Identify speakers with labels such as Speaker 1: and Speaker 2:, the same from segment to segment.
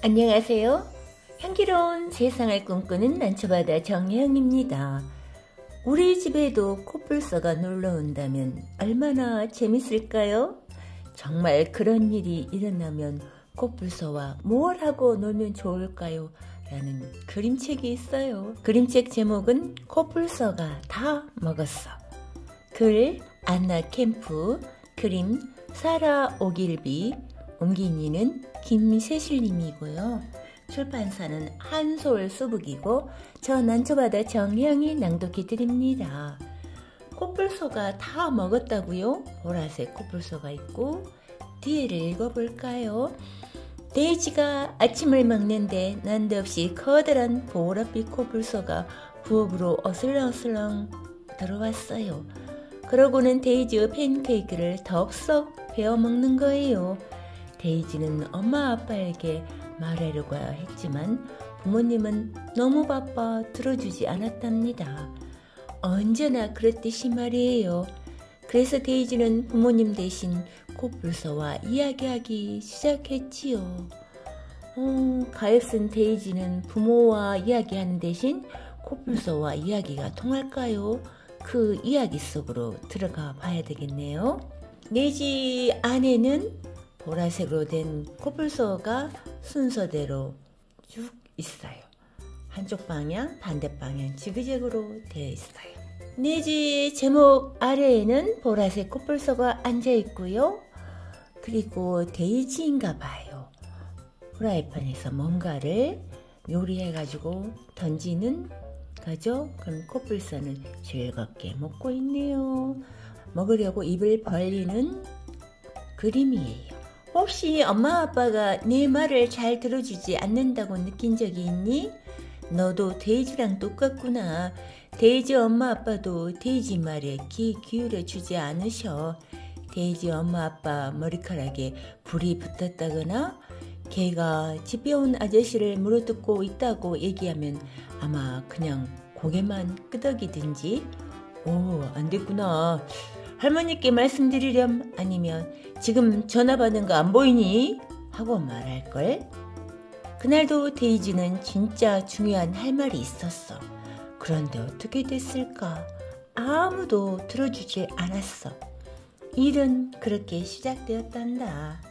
Speaker 1: 안녕하세요. 향기로운 세상을 꿈꾸는 난초바다 정혜영입니다. 우리 집에도 코뿔소가 놀러온다면 얼마나 재밌을까요? 정말 그런 일이 일어나면 코뿔소와 뭘 하고 놀면 좋을까요? 라는 그림책이 있어요. 그림책 제목은 코뿔소가 다 먹었어. 글 안나 캠프, 그림 사라 오길비, 옮기니는 김세실님이고요. 출판사는 한솔 수북이고 저 난초바다 정혜영이 낭독해 드립니다. 코뿔소가 다 먹었다고요? 보라색 코뿔소가 있고 뒤에를 읽어볼까요? 데이지가 아침을 먹는데 난데없이 커다란 보랏빛 코뿔소가 부엌으로 어슬렁어슬렁 들어왔어요. 그러고는 데이지의 팬케이크를 덥석 베어 먹는 거예요. 데이지는 엄마 아빠에게 말하려고 했지만 부모님은 너무 바빠 들어주지 않았답니다. 언제나 그랬듯이 말이에요. 그래서 데이지는 부모님 대신 코뿔소와 이야기하기 시작했지요. 가엾은 데이지는 부모와 이야기하는 대신 코뿔소와 이야기가 통할까요? 그 이야기 속으로 들어가 봐야 되겠네요. 내 집 안에는 보라색으로 된 코뿔소가 순서대로 쭉 있어요. 한쪽 방향, 반대 방향 지그재그로 되어 있어요. 내 집 제목 아래에는 보라색 코뿔소가 앉아 있고요. 그리고 데이지인가 봐요. 프라이팬에서 뭔가를 요리해가지고 던지는 거죠. 그럼 코뿔소는 즐겁게 먹고 있네요. 먹으려고 입을 벌리는 그림이에요. 혹시 엄마 아빠가 내 말을 잘 들어주지 않는다고 느낀 적이 있니? 너도 데이지랑 똑같구나. 데이지 엄마 아빠도 데이지 말에 귀 기울여 주지 않으셔. 데이지 엄마 아빠 머리카락에 불이 붙었다거나 걔가 집에 온 아저씨를 물어뜯고 있다고 얘기하면 아마 그냥 고개만 끄덕이든지 안 됐구나. 할머니께 말씀드리렴 아니면 지금 전화 받는 거 안 보이니? 하고 말할걸. 그날도 데이지는 진짜 중요한 할 말이 있었어. 그런데 어떻게 됐을까? 아무도 들어주지 않았어. 일은 그렇게 시작되었단다.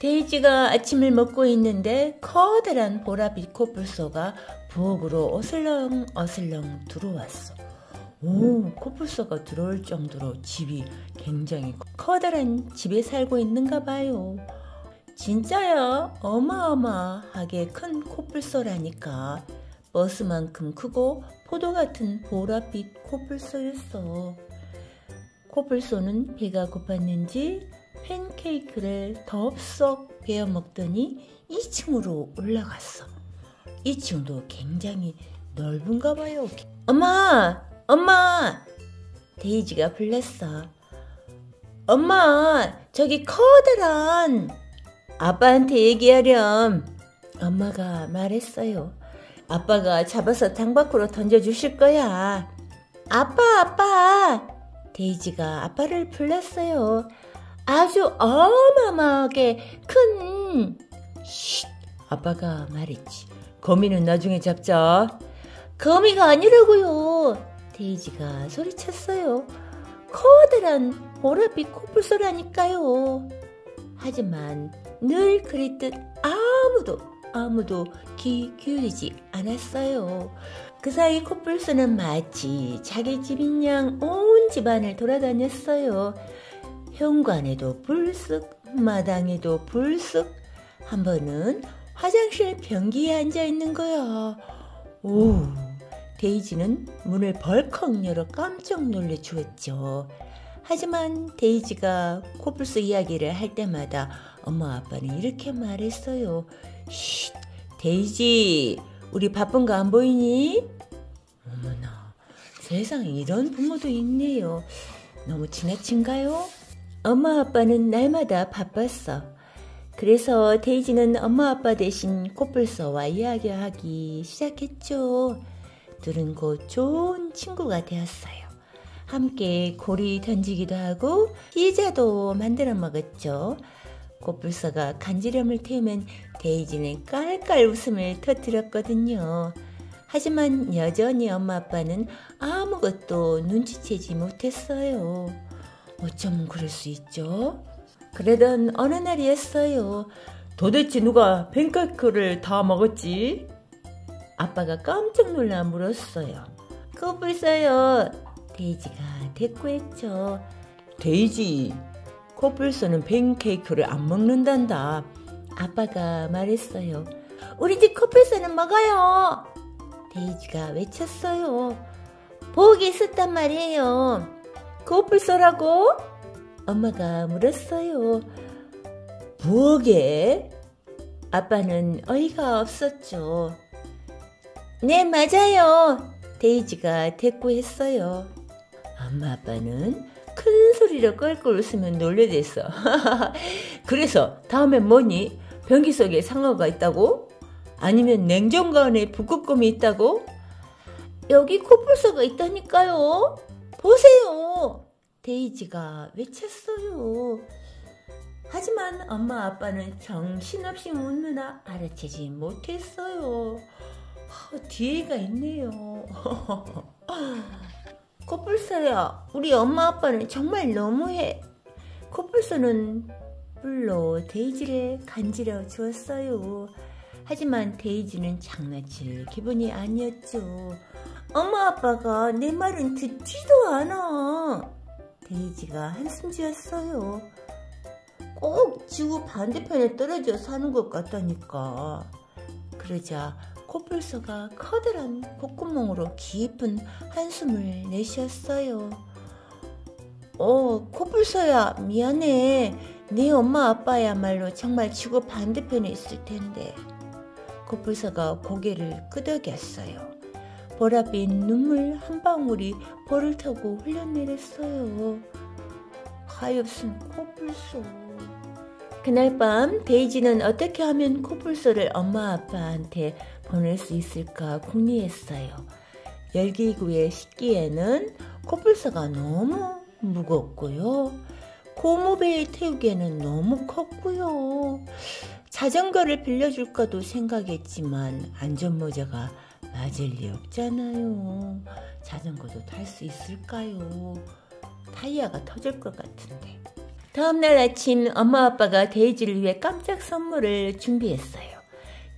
Speaker 1: 데이지가 아침을 먹고 있는데 커다란 보랏빛 코뿔소가 부엌으로 어슬렁어슬렁 들어왔어. 코뿔소가 들어올 정도로 집이 굉장히 커다란 집에 살고 있는가 봐요. 진짜야 어마어마하게 큰 코뿔소라니까. 버스만큼 크고 포도 같은 보랏빛 코뿔소였어. 코뿔소는 배가 고팠는지 팬케이크를 덥석 베어 먹더니 2층으로 올라갔어. 2층도 굉장히 넓은가 봐요. 엄마! 데이지가 불렀어. 엄마, 저기 커다란 아빠한테 얘기하렴. 엄마가 말했어요. 아빠가 잡아서 당 밖으로 던져주실 거야. 아빠! 데이지가 아빠를 불렀어요. 아주 어마어마하게 큰 아빠가 말했지. 거미는 나중에 잡자. 거미가 아니라고요. 데이지가 소리쳤어요. 커다란 보랏빛 코뿔소라니까요. 하지만 늘 그랬듯 아무도 귀 기울이지 않았어요. 그 사이 코뿔소는 마치 자기 집인 양 온 집안을 돌아다녔어요. 현관에도 불쑥, 마당에도 불쑥, 한 번은 화장실 변기에 앉아 있는 거야. 데이지는 문을 벌컥 열어 깜짝 놀래 주었죠. 하지만 데이지가 코뿔소 이야기를 할 때마다 엄마 아빠는 이렇게 말했어요. 데이지, 우리 바쁜 거 안 보이니? 어머나, 세상에 이런 부모도 있네요. 너무 지나친가요? 엄마 아빠는 날마다 바빴어. 그래서 데이지는 엄마 아빠 대신 코뿔소와 이야기하기 시작했죠. 둘은 곧 좋은 친구가 되었어요. 함께 고리 던지기도 하고 피자도 만들어 먹었죠. 코뿔소가 간지럼을 태우면 데이지는 깔깔 웃음을 터뜨렸거든요. 하지만 여전히 엄마 아빠는 아무것도 눈치채지 못했어요. 어쩜 그럴 수 있죠? 그러던 어느 날이었어요. 도대체 누가 팬케이크를 다 먹었지? 아빠가 깜짝 놀라 물었어요. 코뿔소요. 데이지가 대꾸했죠. 데이지, 코뿔소는 팬케이크를 안 먹는단다. 아빠가 말했어요. 우리 집 코뿔소는 먹어요. 데이지가 외쳤어요. 보기 있었단 말이에요. 코뿔소라고? 엄마가 물었어요. 부엌에? 아빠는 어이가 없었죠. 네, 맞아요. 데이지가 대꾸했어요. 엄마 아빠는 큰 소리로 껄껄 웃으며 놀래댔어. 그래서 다음엔 뭐니? 변기 속에 상어가 있다고? 아니면 냉장고 안에 북극곰이 있다고? 여기 코뿔소가 있다니까요. 보세요. 데이지가 외쳤어요. 하지만 엄마 아빠는 정신없이 웃느라 알아채지 못했어요. 뒤에가 있네요. 코뿔소야, 우리 엄마 아빠는 정말 너무해. 코뿔소는 뿔로 데이지를 간지러 주었어요. 하지만 데이지는 장난칠 기분이 아니었죠. 엄마 아빠가 내 말은 듣지도 않아. 데이지가 한숨 지었어요. 꼭 지구 반대편에 떨어져 사는 것 같다니까. 그러자 코뿔소가 커다란 콧구멍으로 깊은 한숨을 내쉬었어요. 코뿔소야, 미안해. 네 엄마 아빠야말로 정말 지구 반대편에 있을 텐데. 코뿔소가 고개를 끄덕였어요. 보랏빛 눈물 한 방울이 볼을 타고 흘러내렸어요. 가엾은 코뿔소. 그날 밤 데이지는 어떻게 하면 코뿔소를 엄마 아빠한테 보낼 수 있을까 궁리했어요. 열기구에 싣기에는 코뿔소가 너무 무겁고요. 고무배에 태우기에는 너무 컸고요. 자전거를 빌려줄까도 생각했지만 안전모자가 맞을 리 없잖아요. 자전거도 탈 수 있을까요? 타이어가 터질 것 같은데. 다음날 아침 엄마 아빠가 데이지를 위해 깜짝 선물을 준비했어요.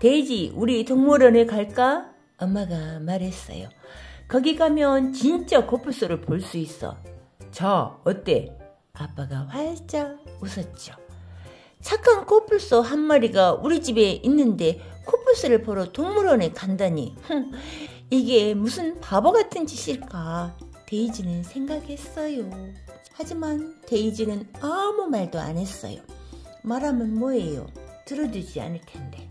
Speaker 1: 데이지, 우리 동물원에 갈까? 엄마가 말했어요. 거기 가면 진짜 코뿔소를 볼 수 있어. 자, 어때? 아빠가 활짝 웃었죠. 착한 코뿔소 한 마리가 우리 집에 있는데 코뿔소를 보러 동물원에 간다니. 이게 무슨 바보 같은 짓일까? 데이지는 생각했어요. 하지만 데이지는 아무 말도 안 했어요. 말하면 뭐예요? 들어주지 않을 텐데.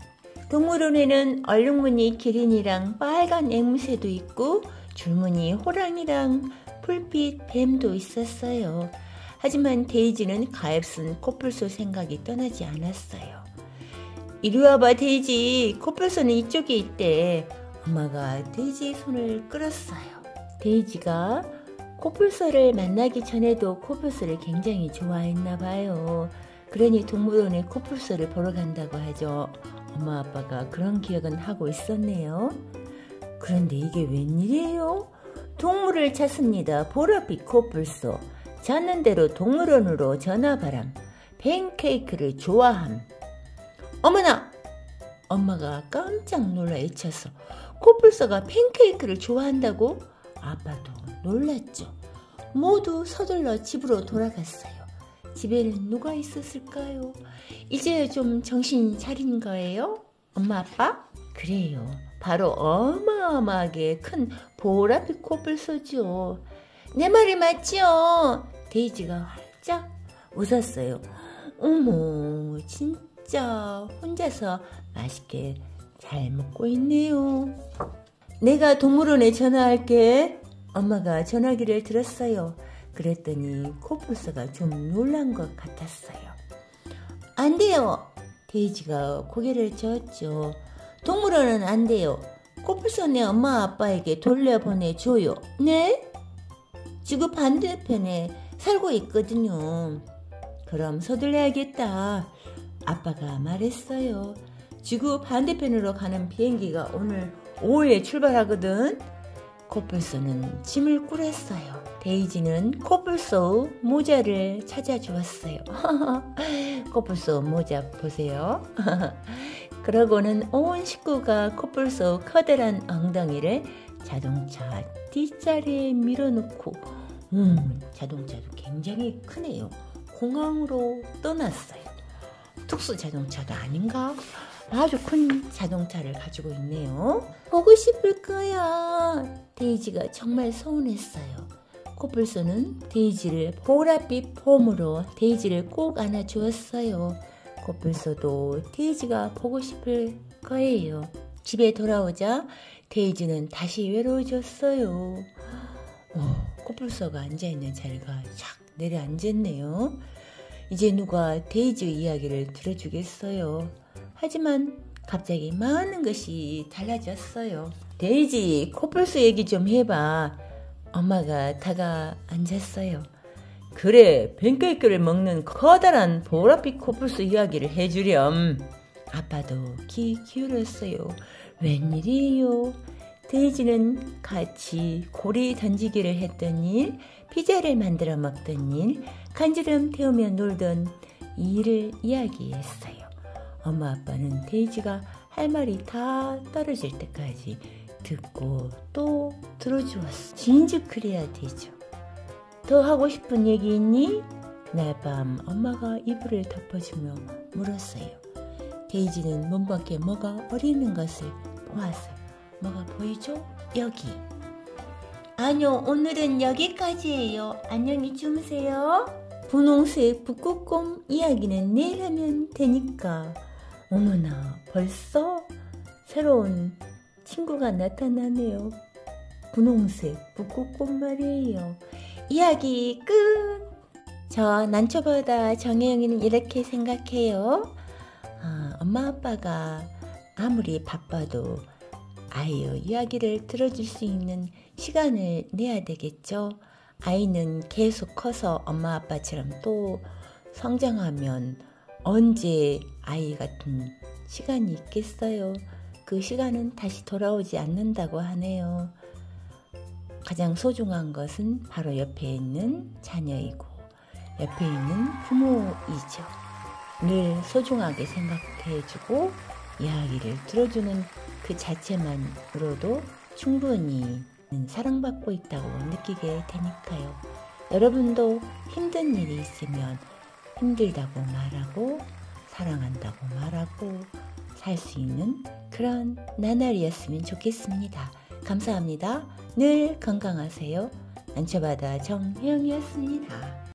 Speaker 1: 동물원에는 얼룩무늬 기린이랑 빨간 앵무새도 있고 줄무늬 호랑이랑 풀빛 뱀도 있었어요. 하지만 데이지는 가엾은 코뿔소 생각이 떠나지 않았어요. 이리 와봐 데이지, 코뿔소는 이쪽에 있대. 엄마가 데이지의 손을 끌었어요. 데이지가 코뿔소를 만나기 전에도 코뿔소를 굉장히 좋아했나 봐요. 그러니 동물원에 코뿔소를 보러 간다고 하죠. 엄마 아빠가 그런 기억은 하고 있었네요. 그런데 이게 웬일이에요? 동물을 찾습니다. 보랏빛 코뿔소. 찾는 대로 동물원으로 전화바람. 팬케이크를 좋아함. 어머나! 엄마가 깜짝 놀라 외쳤어. 코뿔소가 팬케이크를 좋아한다고? 아빠도 놀랐죠. 모두 서둘러 집으로 돌아갔어요. 집에는 누가 있었을까요? 이제 좀 정신 차린 거예요? 엄마 아빠? 그래요. 바로 어마어마하게 큰 보랏빛 코뿔소죠. 내 말이 맞지요? 데이지가 활짝 웃었어요. 어머, 진짜 혼자서 맛있게 잘 먹고 있네요. 내가 동물원에 전화할게. 엄마가 전화기를 들었어요. 그랬더니 코뿔소가 좀 놀란 것 같았어요. 안 돼요. 데이지가 고개를 저었죠. 동물원은 안 돼요. 코뿔소네 엄마 아빠에게 돌려보내줘요. 네? 지구 반대편에 살고 있거든요. 그럼 서둘러야겠다. 아빠가 말했어요. 지구 반대편으로 가는 비행기가 오늘 오후에 출발하거든. 코뿔소는 짐을 꾸렸어요. 데이지는 코뿔소 모자를 찾아주었어요. 코뿔소 모자 보세요. 그러고는 온 식구가 코뿔소 커다란 엉덩이를 자동차 뒷자리에 밀어놓고 자동차도 굉장히 크네요. 공항으로 떠났어요. 특수 자동차가 아닌가? 아주 큰 자동차를 가지고 있네요. 보고 싶을 거야. 데이지가 정말 서운했어요. 코뿔소는 데이지를 보랏빛 폼으로 데이지를 꼭 안아주었어요. 코뿔소도 데이지가 보고 싶을 거예요. 집에 돌아오자 데이지는 다시 외로워졌어요. 코뿔소가 앉아있는 자리가 쫙 내려앉았네요. 이제 누가 데이지 이야기를 들어주겠어요. 하지만 갑자기 많은 것이 달라졌어요. 데이지, 코뿔소 얘기 좀 해봐. 엄마가 다가 앉았어요. 그래, 팬케이크를 먹는 커다란 보랏빛 코뿔소 이야기를 해주렴. 아빠도 귀 기울였어요. 웬일이에요? 데이지는 같이 고리 던지기를 했던 일, 피자를 만들어 먹던 일, 간지럼 태우며 놀던 일을 이야기했어요. 엄마 아빠는 데이지가 할 말이 다 떨어질 때까지 듣고 또 들어주었어. 진즉 그래야 되죠. 더 하고 싶은 얘기 있니? 날 밤 엄마가 이불을 덮어주며 물었어요. 데이지는 문 밖에 뭐가 어리는 것을 보았어요. 뭐가 보이죠? 여기. 아니요, 오늘은 여기까지예요. 안녕히 주무세요. 분홍색 북극곰 이야기는 내일 하면 되니까. 어머나, 벌써 새로운 친구가 나타나네요. 분홍색 북극곰 말이에요. 이야기 끝! 저 난초보다 정혜영이는 이렇게 생각해요. 엄마 아빠가 아무리 바빠도 아이의 이야기를 들어줄 수 있는 시간을 내야 되겠죠. 아이는 계속 커서 엄마 아빠처럼 또 성장하면 언제 아이 같은 시간이 있겠어요. 그 시간은 다시 돌아오지 않는다고 하네요. 가장 소중한 것은 바로 옆에 있는 자녀이고 옆에 있는 부모이죠. 늘 소중하게 생각해주고 이야기를 들어주는 그 자체만으로도 충분히 사랑받고 있다고 느끼게 되니까요. 여러분도 힘든 일이 있으면 힘들다고 말하고 사랑한다고 말하고 살 수 있는 그런 나날이었으면 좋겠습니다. 감사합니다. 늘 건강하세요. 난초바다 정혜영이었습니다.